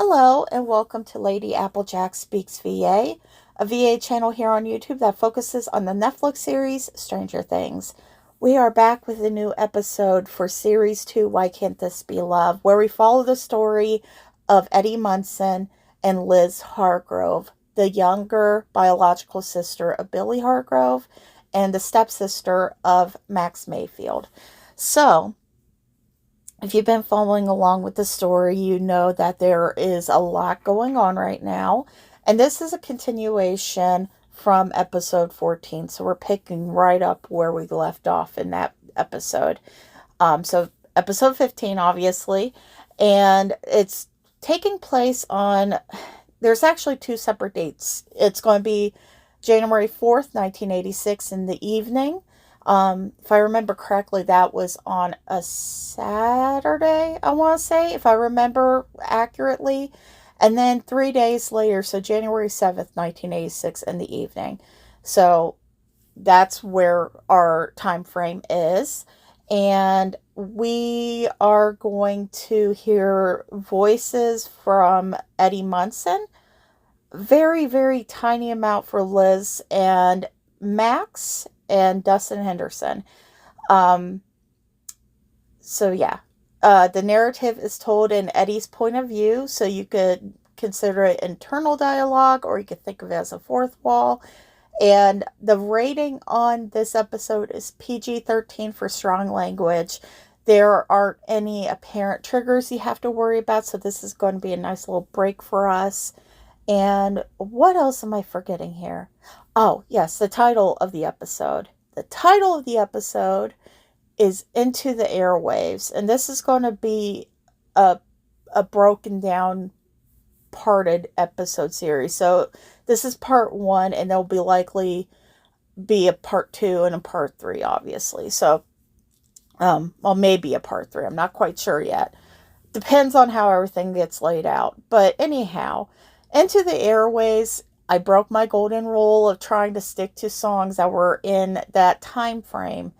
Hello and welcome to Lady Applejack Speaks VA, a VA channel here on YouTube that focuses on the Netflix series Stranger Things. We are back with a new episode for Series 2, Why Can't This Be Love, where we follow the story of Eddie Munson and Liz Hargrove, the younger biological sister of Billy Hargrove and the stepsister of Max Mayfield. So, if you've been following along with the story, you know that there is a lot going on right now. And this is a continuation from episode 14. So we're picking right up where we left off in that episode. So episode 15, obviously. And it's taking place on, there's actually two separate dates. It's going to be January 4th, 1986 in the evening. If I remember correctly, that was on a Saturday, I want to say, if I remember accurately. And then 3 days later, so January 7th, 1986 in the evening. So that's where our time frame is. And we are going to hear voices from Eddie Munson. Very, very tiny amount for Liz and Max and Dustin Henderson. So yeah, the narrative is told in Eddie's point of view, so you could consider it internal dialogue, or you could think of it as a fourth wall. And the rating on this episode is PG-13 for strong language. There aren't any apparent triggers you have to worry about, so this is going to be a nice little break for us. And what else am I forgetting here? Oh, yes, the title of the episode. The title of the episode is Into the Airwaves. And this is going to be a broken down, parted episode series. So this is part 1, and there'll be likely be a part 2 and a part 3, obviously. So, well, maybe a part 3. I'm not quite sure yet. Depends on how everything gets laid out. But anyhow, Into the Airwaves, I broke my golden rule of trying to stick to songs that were in that time frame.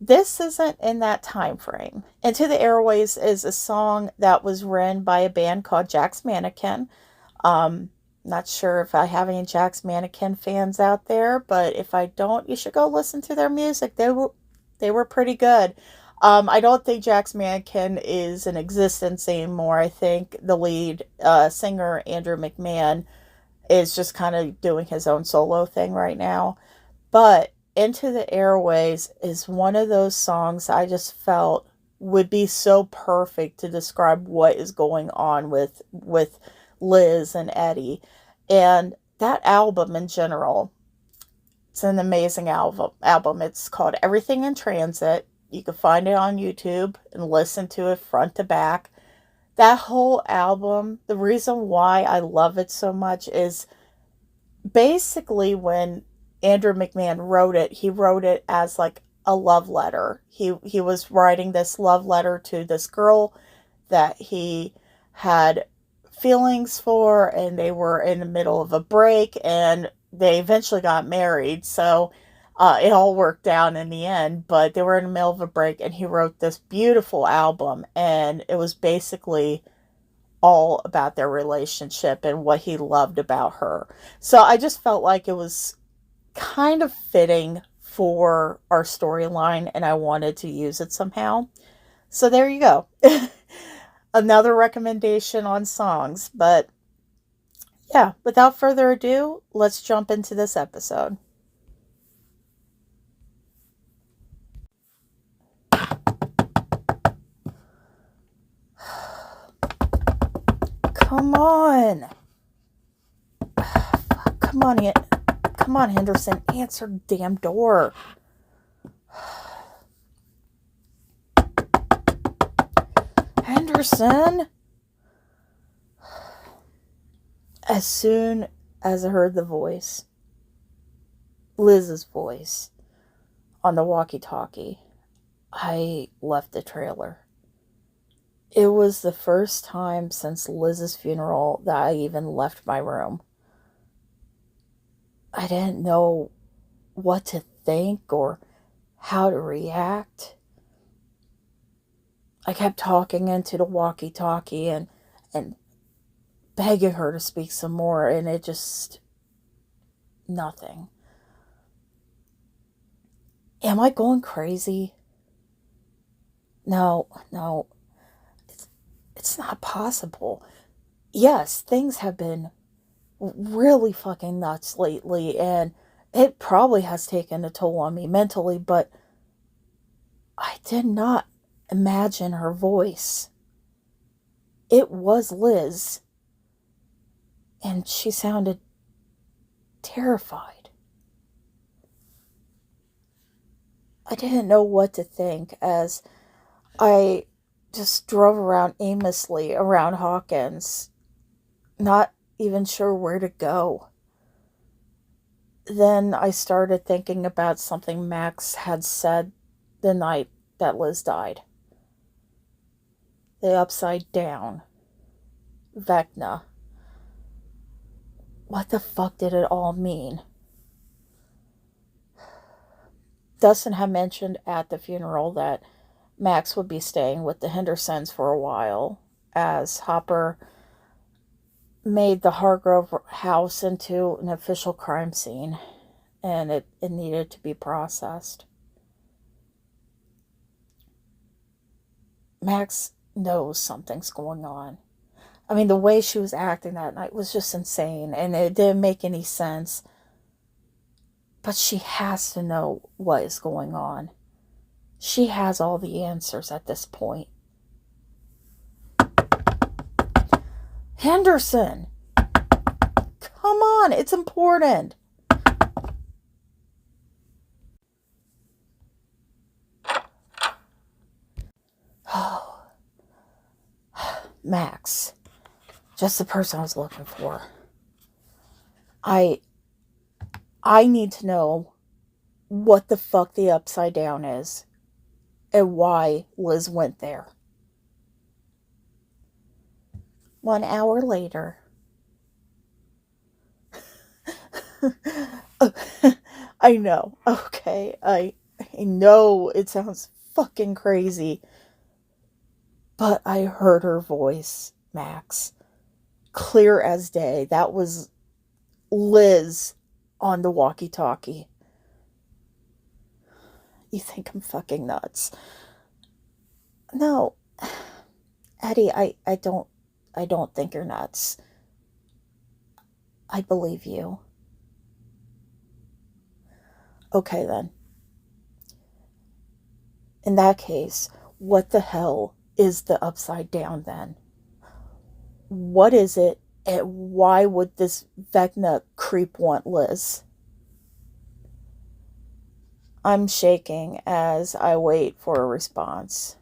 This isn't in that time frame. Into the Airwaves is a song that was written by a band called Jack's Mannequin. Not sure if I have any Jack's Mannequin fans out there, but if I don't, you should go listen to their music. They were pretty good. I don't think Jack's Mannequin is in existence anymore. I think the lead singer, Andrew McMahon, is just kind of doing his own solo thing right now. But Into the Airways is one of those songs I just felt would be so perfect to describe what is going on with Liz and Eddie. And that album in general, it's an amazing album. It's called Everything in Transit. You can find it on YouTube and listen to it front to back. That whole album, the reason why I love it so much is basically when Andrew McMahon wrote it, he wrote it as like a love letter. He was writing this love letter to this girl that he had feelings for, and they were in the middle of a break, and they eventually got married. So it all worked out in the end, but they were in the middle of a break, and he wrote this beautiful album, and it was basically all about their relationship and what he loved about her. So I just felt like it was kind of fitting for our storyline, and I wanted to use it somehow. So there you go. Another recommendation on songs. But yeah, without further ado, let's jump into this episode. Come on. Come on, come on, Henderson. Answer the damn door. Henderson. As soon as I heard the voice, Liz's voice, on the walkie-talkie, I left the trailer. It was the first time since Liz's funeral that I even left my room. I didn't know what to think or how to react. I kept talking into the walkie-talkie and begging her to speak some more, and it just, nothing. Am I going crazy? No, no, it's not possible. Yes, things have been really fucking nuts lately, and it probably has taken a toll on me mentally, but I did not imagine her voice. It was Liz, and she sounded terrified. I didn't know what to think as I just drove around aimlessly around Hawkins, not even sure where to go. Then I started thinking about something Max had said the night that Liz died. The upside down. Vecna. What the fuck did it all mean? Dustin had mentioned at the funeral that Max would be staying with the Hendersons for a while, as Hopper made the Hargrove house into an official crime scene, and it needed to be processed. Max knows something's going on. I mean, the way she was acting that night was just insane, and it didn't make any sense. But she has to know what is going on. She has all the answers at this point. Henderson! Come on, it's important. Oh, Max. Just the person I was looking for. I need to know what the fuck the upside down is and why Liz went there. 1 hour later. I know. Okay. I know it sounds fucking crazy. But I heard her voice, Max. Clear as day. That was Liz on the walkie-talkie. You think I'm fucking nuts? No. Eddie, I don't think you're nuts. I believe you. Okay then. In that case, what the hell is the upside down then? What is it, and why would this Vecna creep want Liz? I'm shaking as I wait for a response.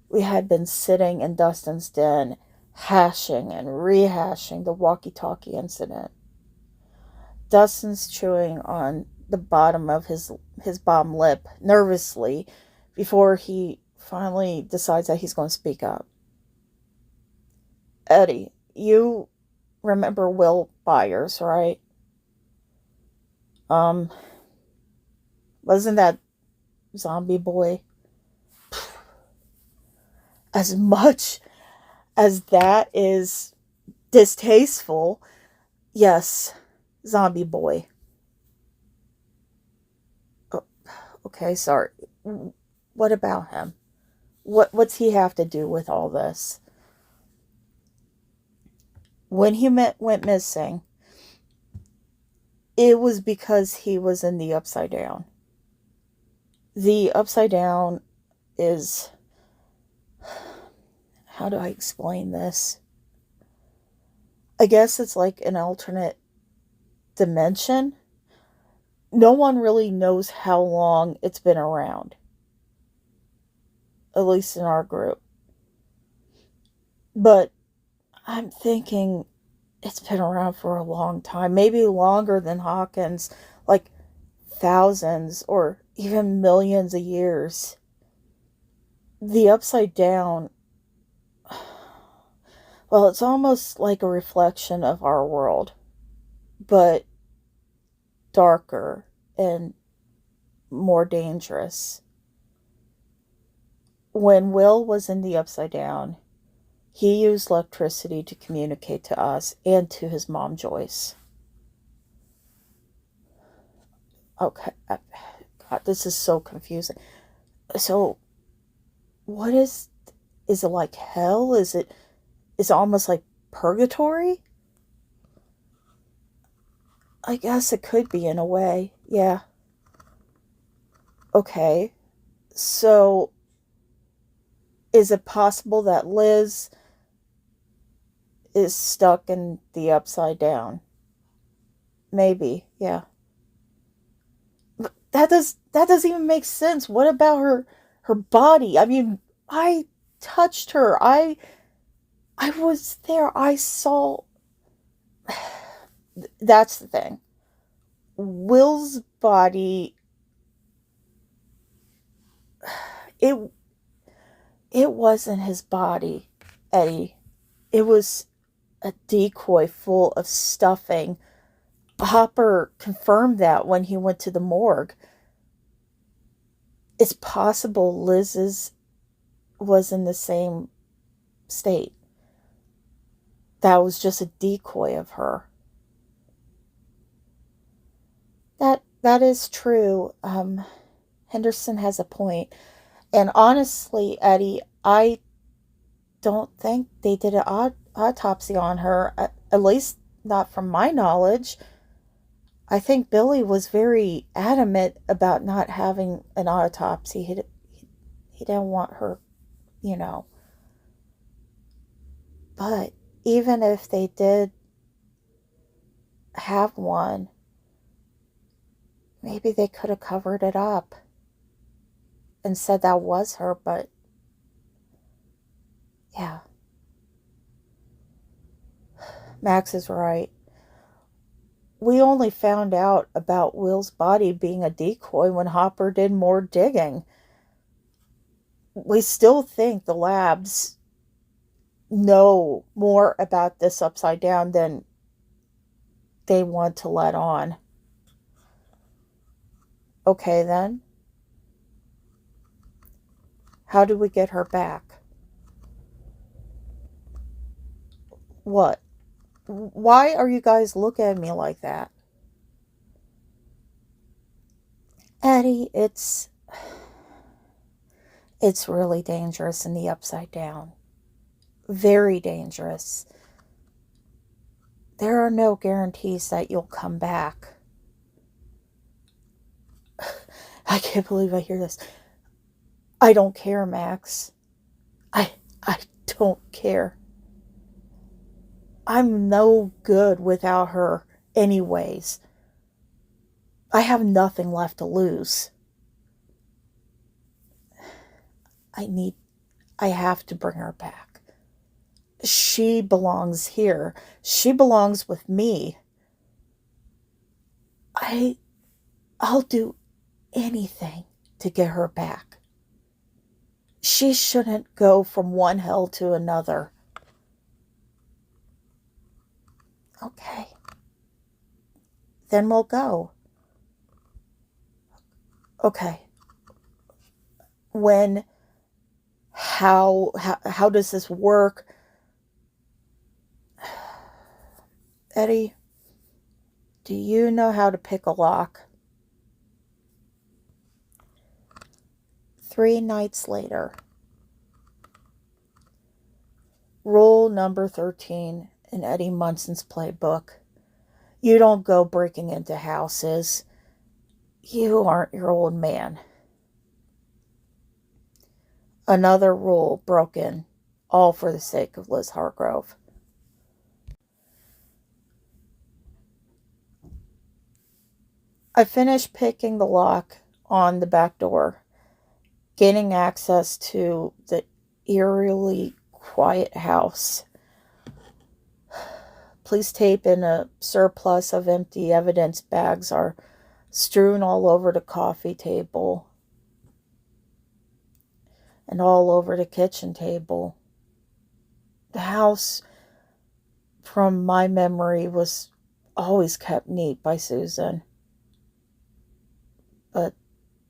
We had been sitting in Dustin's den, hashing and rehashing the walkie-talkie incident. Dustin's chewing on the bottom of his bottom lip nervously before he finally decides that he's going to speak up. Eddie, you remember Will Byers, right? Wasn't that zombie boy? As much as that is distasteful, yes, zombie boy. Oh, okay, sorry. What about him? What's he have to do with all this? When he went missing, it was because he was in the upside down. The upside down is... How do I explain this? I guess it's like an alternate dimension. No one really knows how long it's been around. At least in our group. But I'm thinking it's been around for a long time. Maybe longer than Hawkins. Like thousands or even millions of years. The upside down... Well, it's almost like a reflection of our world. But darker and more dangerous. When Will was in the upside down, He used electricity to communicate to us and to his mom, Joyce. Okay. God, this is so confusing. So, what is it like hell? Is it almost like purgatory? I guess it could be in a way. Yeah. Okay. So, is it possible that Liz is stuck in the upside down? Maybe. Yeah. But that doesn't even make sense. What about her body? I mean, I touched her. I was there. I saw. That's the thing. Will's body, it it wasn't his body, Eddie. It was a decoy full of stuffing. Hopper confirmed that when he went to the morgue. It's possible Liz's was in the same state. That was just a decoy of her. That is true. Henderson has a point. And honestly, Eddie, I don't think they did an autopsy on her, at least not from my knowledge. I think Billy was very adamant about not having an autopsy. He didn't want her, you know. But even if they did have one, maybe they could have covered it up and said that was her, but yeah. Max is right. We only found out about Will's body being a decoy when Hopper did more digging. We still think the labs know more about this upside down than they want to let on. Okay, then. How do we get her back? What? Why are you guys looking at me like that? Eddie, it's really dangerous in the upside down. Very dangerous. There are no guarantees that you'll come back. I can't believe I hear this. I don't care, Max. I don't care. I'm no good without her anyways. I have nothing left to lose. I have to bring her back. She belongs here. She belongs with me. I'll do anything to get her back. She shouldn't go from one hell to another. Okay. Then we'll go. Okay. When, how does this work? Eddie, do you know how to pick a lock? 3 nights later. Rule number 13 in Eddie Munson's playbook. You don't go breaking into houses. You aren't your old man. Another rule broken, all for the sake of Liz Hargrove. I finished picking the lock on the back door, gaining access to the eerily quiet house. Police tape and a surplus of empty evidence bags are strewn all over the coffee table and all over the kitchen table. The house, from my memory, was always kept neat by Susan. But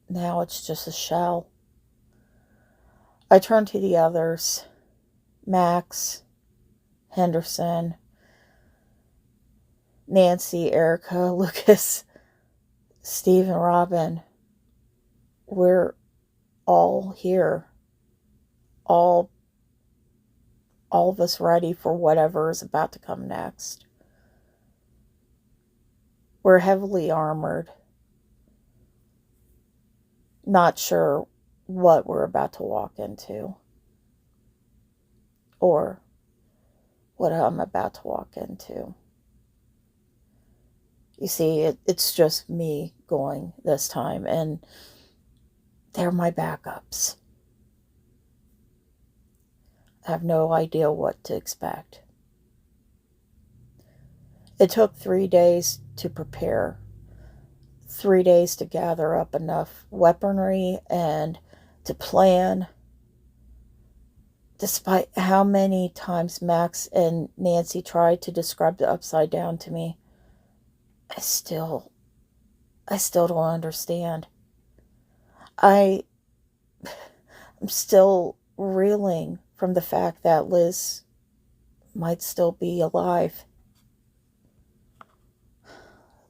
now it's just a shell. I turned to the others. Max, Henderson, Nancy, Erica, Lucas, Steve, and Robin, we're all here. All of us ready for whatever is about to come next. We're heavily armored. Not sure what we're about to walk into. Or what I'm about to walk into. You see, it's just me going this time, and they're my backups. I have no idea what to expect. It took 3 days to prepare, 3 days to gather up enough weaponry and to plan. Despite how many times Max and Nancy tried to describe the upside down to me, I still don't understand. I'm still reeling from the fact that Liz might still be alive.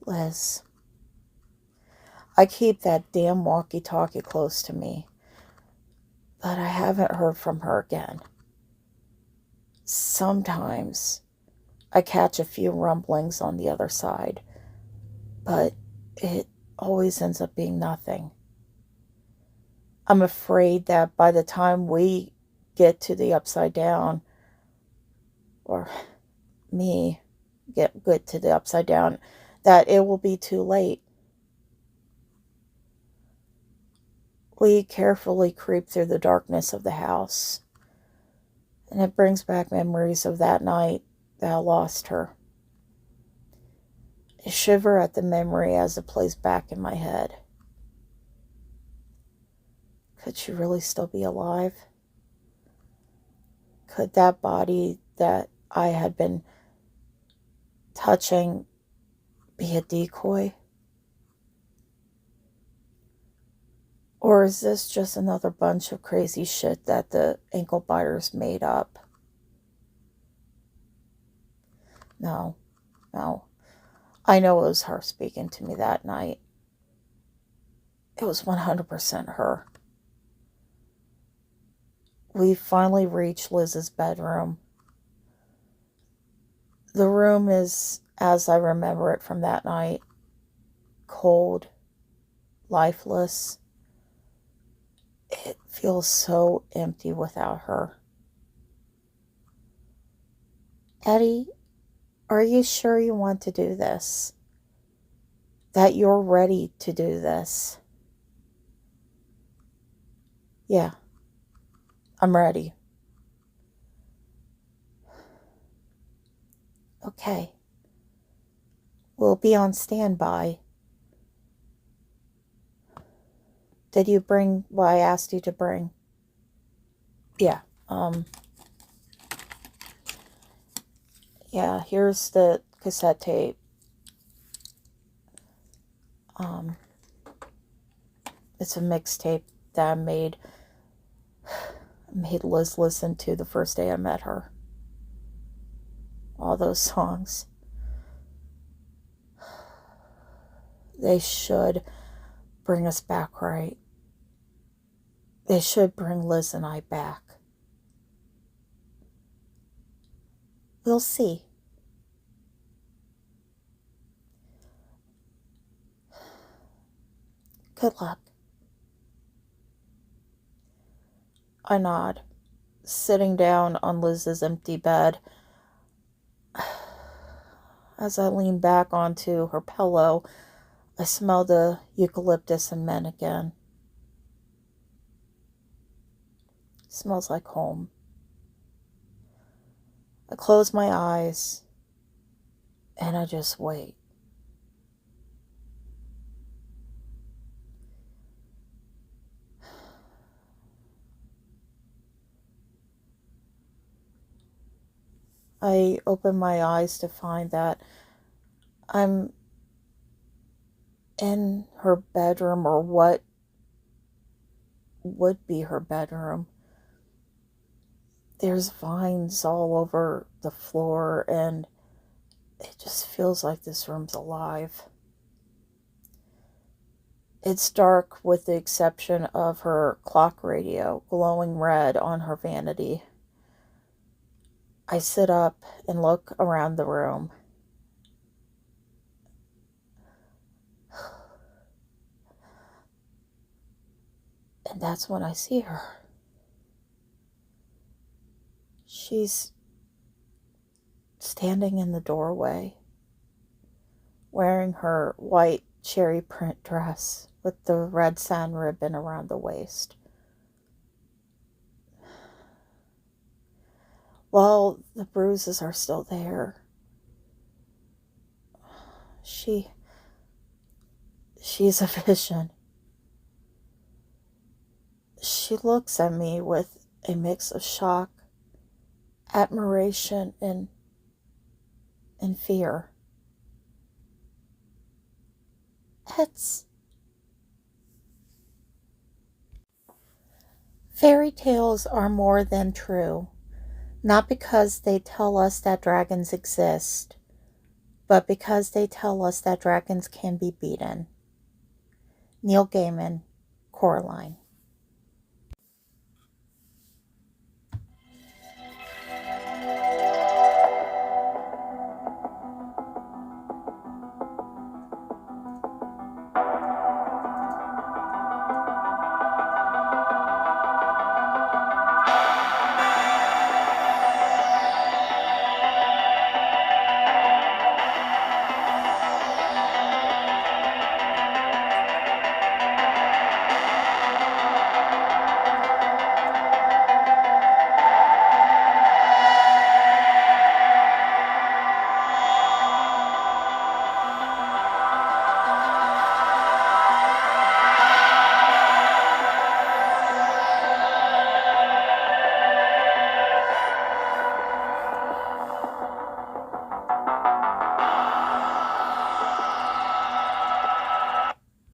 Liz. I keep that damn walkie-talkie close to me, but I haven't heard from her again. Sometimes I catch a few rumblings on the other side, but it always ends up being nothing. I'm afraid that by the time we get to the upside down, or me get good to the upside down, that it will be too late. We carefully creep through the darkness of the house, and it brings back memories of that night that I lost her. I shiver at the memory as it plays back in my head. Could she really still be alive? Could that body that I had been touching be a decoy? Or is this just another bunch of crazy shit that the ankle biters made up? No. I know it was her speaking to me that night. It was 100% her. We finally reached Liz's bedroom. The room is, as I remember it from that night, cold, lifeless. It feels so empty without her. Eddie, are you sure you want to do this? That you're ready to do this? Yeah, I'm ready. Okay. We'll be on standby. Did you bring what I asked you to bring? Yeah. Yeah, here's the cassette tape. It's a mixtape that I made Liz listen to the first day I met her. All those songs. They should bring us back right. They should bring Liz and I back. We'll see. Good luck. I nod, sitting down on Liz's empty bed. As I lean back onto her pillow, I smell the eucalyptus and Mannequin. It smells like home. I close my eyes and I just wait. I open my eyes to find that I'm in her bedroom, or what would be her bedroom. there's vines all over the floor, and it just feels like this room's alive. It's dark with the exception of her clock radio glowing red on her vanity. I sit up and look around the room. And that's when I see her. She's standing in the doorway, wearing her white cherry print dress with the red sand ribbon around the waist. While the bruises are still there, she's a vision. She looks at me with a mix of shock, admiration, and fear. Fairy tales are more than true, not because they tell us that dragons exist, but because they tell us that dragons can be beaten. Neil Gaiman, Coraline.